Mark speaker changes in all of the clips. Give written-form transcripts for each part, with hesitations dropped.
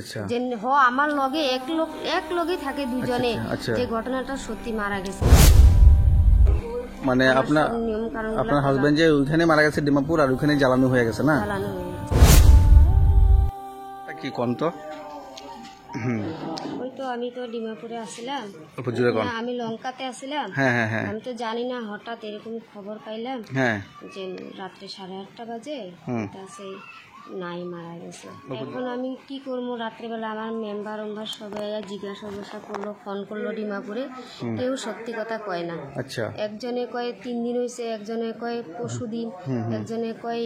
Speaker 1: আচ্ছা
Speaker 2: যে আমার লগে এক লগে থাকে দুজনে যে ঘটনাটা সত্যি মারা গেছে।
Speaker 1: মানে আপনার হাজবেন্ড যে ওইখানে মারা গেছে ডিমাপুর আর ওইখানে জ্বালানো হয়ে গেছে না?
Speaker 2: জ্বালানো হয়ে গেছে।
Speaker 1: কি কোন তো
Speaker 2: ওই তো আমি তো ডিমাপুরে আসছিলাম, আমি লঙ্কাতে আসছিলাম। আমি তো জানি না, হঠাৎ এরকম খবর পাইলাম যে রাত্রে 8:30 বাজে সেই নাই মারা গেছে। এখন আমি কি করবো, রাত্রেবেলা আমার মেম্বার সবাই জিজ্ঞাসা করলো, ফোন করলো ডিমাপুরে, কেউ সত্যি কথা কয় না। একজনে কয় 3 দিন হয়েছে, একজনে কয় পরশুদিন, একজনে কয়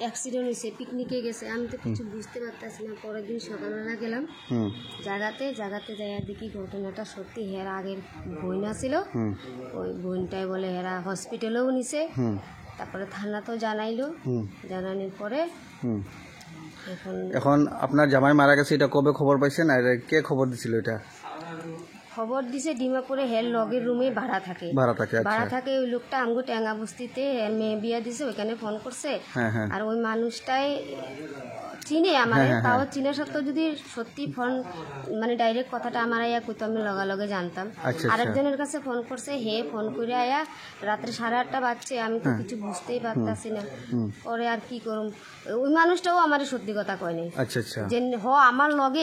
Speaker 2: অ্যাক্সিডেন্ট হয়েছে, পিকনিকে গেছে। আমি তো কিছু বুঝতে পারতেছি না। পরের দিন সকালবেলা গেলাম জায়গাতে যাইয়া দেখি ঘটনাটা সত্যি। হেরা আগের বোন ছিল, ওই বোনটাই বলে হেরা হসপিটালেও নিছে। তারপরে থানাতেও জানাইলো, জানানোর পরে
Speaker 1: এখন আপনার জামাই মারা গেছে, এটা কবে খবর পাইছেন আর কে খবর দিছিল? এটা
Speaker 2: খবর দিছে ডিমাপুরে, হের লগের রুমে ভাড়া থাকে। ওই লোকটা আমগো টেঙ্গা বস্তিতে মেয়ে বিয়া দিছে, ওইখানে ফোন করছে। আর ওই মানুষটাই চিনে আমার, তাও চিনা সত্ত্বেও যদি সত্যি ফোন মানে ডাইরেক্ট কথাটা আমার আয়া কইতো, আমি লগে জানতাম। আরেকজনের কাছে ফোন করছে, হে ফোন করে আয়া রাত্রে 8:30 বাজছে, আমি তো কিছু বুঝতেই পারতাছি না। পরে আর কি করুম, ওই মানুষটাও আমার সত্যি কথা কয় নাই যে আমার লগে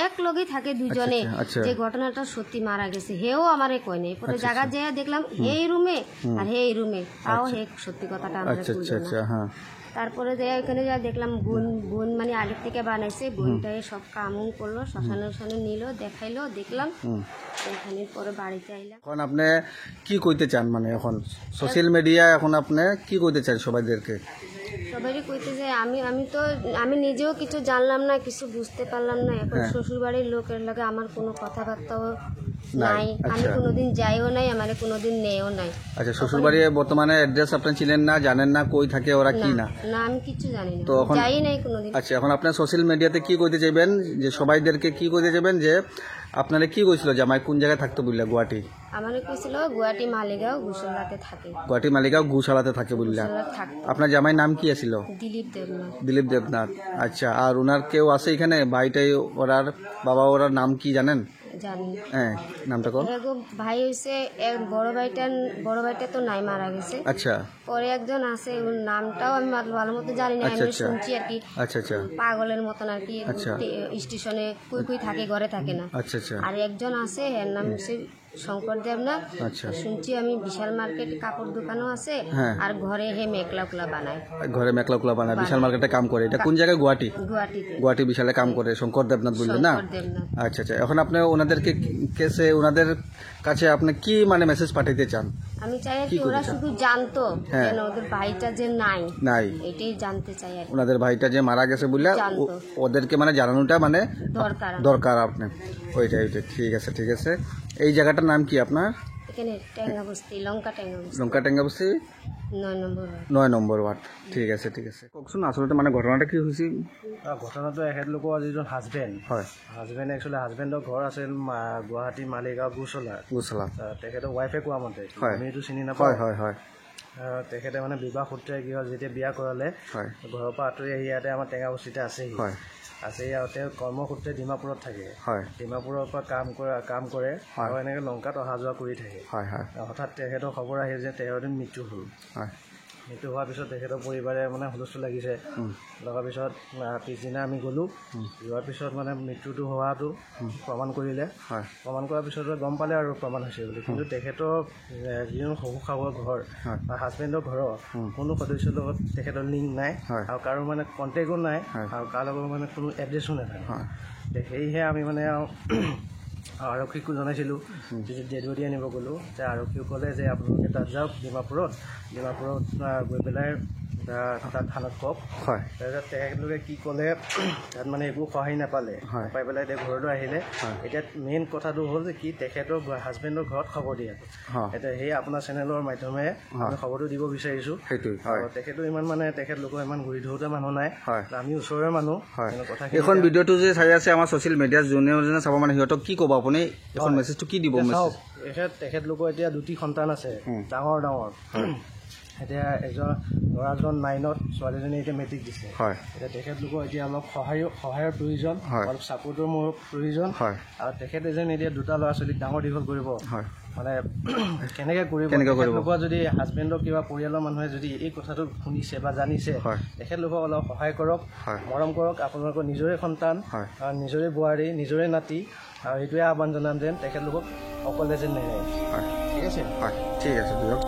Speaker 2: এক লগেই থাকে দুজনে যে ঘটনাটা সত্যি মারা গেছে, হেও আমারে কয় নাই। পরে জায়গা যেয়ে দেখলাম এই রুমে আর হে এই রুমে, তাও হে সত্যি কথাটা আমার। তারপরে যে ওখানে যা দেখলাম বোন মানে আগের থেকে বানাইছে, বোনটাই সব কামও করলো, শ্মশানে নিল, দেখাইলো, দেখলাম। এখানে পরে বাড়িতে আইলাম।
Speaker 1: এখন আপনি কি কইতে চান, মানে এখন সোশ্যাল মিডিয়া এখন আপনি কি কইতে চান সবাইদেরকে?
Speaker 2: সবারই কইতে চাই, আমি নিজেও কিছু জানলাম না, কিছু বুঝতে পারলাম না। এখন শ্বশুর বাড়ির লোকের লাগে আমার কোনো কথাবার্তাও নাই, আমি কোনোদিন যাইও নাই, আমার কোনোদিন নেও নাই।
Speaker 1: আচ্ছা, শ্বশুর বাড়ি বর্তমানে অ্যাড্রেস আপনি চিনেন না, জানেন না কই থাকে ওরা কি না?
Speaker 2: না, আমি কিছু জানি না, যাই নাই কোনোদিন।
Speaker 1: আচ্ছা, এখন আপনি সোশ্যাল মিডিয়াতে কি কইতে চাইবেন, যে সবাইদেরকে কি কইতে চাইবেন, যে আপনারা কি কইছিল জামাই কোন জায়গায় থাকতো বললা? গুয়াহাটি
Speaker 2: আমারে কইছিল গুয়াহাটি মালিগাঁও গুশলাতে থাকে।
Speaker 1: গুয়াহাটি মালিগাঁও গুশলাতে থাকে বললা। আপনার জামাই নাম কি আছিল? দিলীপ দেবনাথ। আচ্ছা, আর ওনার কেউ আছে এখানে ভাইটাই, ওরার বাবা ওরার নাম কি জানেন?
Speaker 2: জানি।
Speaker 1: নামটা কোন
Speaker 2: ভাই হইছে বড় ভাইটা তো নাই, মারা গেছে।
Speaker 1: আচ্ছা, পরে
Speaker 2: একজন আছে, ওর নামটাও আমি ভালো মতো জানি না, আমি শুনছি আর কি। পাগলের মতন আর কি, স্টেশনে কই থাকে, ঘরে থাকে না। আর একজন আছে, এর নাম হচ্ছে শঙ্কর দেবনাথ। শুনছি আমি বিশাল মার্কেট কাপড় দোকানও আছে, আর ঘরে হে মেকলা বানায়।
Speaker 1: বিশাল মার্কেটে কাম করে। এটা কোন জায়গায়? গুয়াহাটি বিশালে কাম করে শঙ্কর দেবনাথ বললেন না? আচ্ছা, এখন আপনি ওনাদেরকে ওনাদের কাছে আপনি কি মানে মেসেজ পাঠাইতে চান?
Speaker 2: আমি চাই কি ওরা শুধু জানতো যে ওদের ভাইটা যে নাই, এটাই জানতে চাই।
Speaker 1: ওনাদের ভাইটা যে মারা গেছে বলে ওদেরকে মানে জানানোটা মানে দরকার আপনার। ওইটাই। ঠিক আছে। এই জায়গাটার নাম কি আপনার?
Speaker 2: এখানে টেঙ্গাবস্তি,
Speaker 1: লঙ্কা টেঙ্গাবস্তি 9 নম্বর ওয়ার্ড। ঠিক আছে। কওকচোন আসলে মানে ঘটনাটা কি হৈছে?
Speaker 3: ঘটনাটো এখেতলোকৰ যিজন হাজবেণ্ড একচুৱেলি হাজবেণ্ডৰ ঘৰ আছিল গুৱাহাটী মালিগাঁও গুচলা। তেখেতৰ ৱাইফে কোৱা মতে, আমি এইটো চিনি নাপাওঁ। তেখেতে মানে বিবাহ সূত্ৰে কি হ'ল, যেতিয়া বিয়া কৰালে ঘৰৰ পৰা আঁতৰি আহি ইয়াতে আমাৰ টেঙাবস্তিতে আছেহি। আৰু তেওঁ কৰ্মসূত্ৰে ডিমাপুৰত থাকে। ডিমাপুৰৰ পৰা কাম কৰে আৰু এনেকৈ লংকাত অহা যোৱা কৰি থাকে। হঠাৎ তেখেতৰ খবৰ আহিল যে 13 দিন মৃত্যু হ'ল। মৃত্যু হোৱাৰ পিছত তেখেতৰ পৰিবাৰে মানে হুলস্থুল লাগিছে। লগাৰ পিছত পিছদিনা আমি গ'লোঁ। যোৱাৰ পিছত মানে মৃত্যুটো হোৱাটো প্ৰমাণ কৰিলে। প্ৰমাণ কৰাৰ পিছত গম পালে আৰু প্ৰমাণ হৈছে বুলি। কিন্তু তেখেতৰ যিজন শহু শাহুৰ ঘৰ বা হাজবেণ্ডৰ ঘৰৰ কোনো সদস্যৰ লগত তেখেতৰ লিংক নাই, আৰু কাৰো মানে কণ্টেক্টো নাই, আৰু কাৰ লগত মানে কোনো এড্ৰেছো নাথাকে। সেয়েহে আমি মানে আৰক্ষীকো জনাইছিলোঁ, ডেড বডি আনিব গ'লোঁ। যে আৰক্ষীও ক'লে যে আপোনালোকে তাত যাওক ডিমাপুৰত গৈ পেলাই তাত থানাত কওক। তাৰপিছত তেখেতলোকে কি ক'লে, তাত মানে একো সহায় নাপালে। পাই পেলাই এতিয়া ঘৰলৈ আহিলে। এতিয়া মেইন কথাটো হ'ল যে কি, তেখেতৰ হাজবেণ্ডৰ ঘৰত খবৰ দিয়ে। এতিয়া সেই আপোনাৰ চেনেলৰ মাধ্যমেৰে আমি খবৰটো দিব বিচাৰিছোঁ। তেখেতো ইমান মানে তেখেতলোকৰ ইমান ঘূৰি ধৰোঁতে মানুহ নাই, আমি ওচৰৰে মানুহ।
Speaker 1: এখন ভিডিঅ'টো যে চাই আছে আমাৰ ছ'চিয়েল মিডিয়াত যোনে চাব, মানে সিহঁতক কি ক'ব আপুনি? এখন মেছেজটো কি দিব?
Speaker 3: তেখেতলোকৰ এতিয়া 2টি সন্তান আছে, ডাঙৰ। এতিয়া এজন ল'ৰাজন 9ত, ছোৱালীজনী এতিয়া মেট্ৰিক দিছে। এতিয়া তেখেতলোকৰ এতিয়া অলপ সহায়ৰ প্ৰয়োজন, অলপ ছাপোৰ্টৰ মোৰ প্ৰয়োজন। আৰু তেখেতে যেন এতিয়া 2টা ল'ৰা ছোৱালীক ডাঙৰ দীঘল কৰিব, মানে কেনেকৈ কৰিব, তেখেতলোকৰ যদি হাজবেণ্ডৰ কিবা পৰিয়ালৰ মানুহে যদি এই কথাটো শুনিছে বা জানিছে, তেখেতলোকক অলপ সহায় কৰক, মৰম কৰক। আপোনালোকৰ নিজৰে সন্তান, নিজৰে বোৱাৰী, নিজৰে নাতি, আৰু এইটোৱে আহ্বান জনাম যেন তেখেতলোকক অকলে যেন নেৰে। ঠিক আছে,
Speaker 1: ঠিক আছে দিয়ক।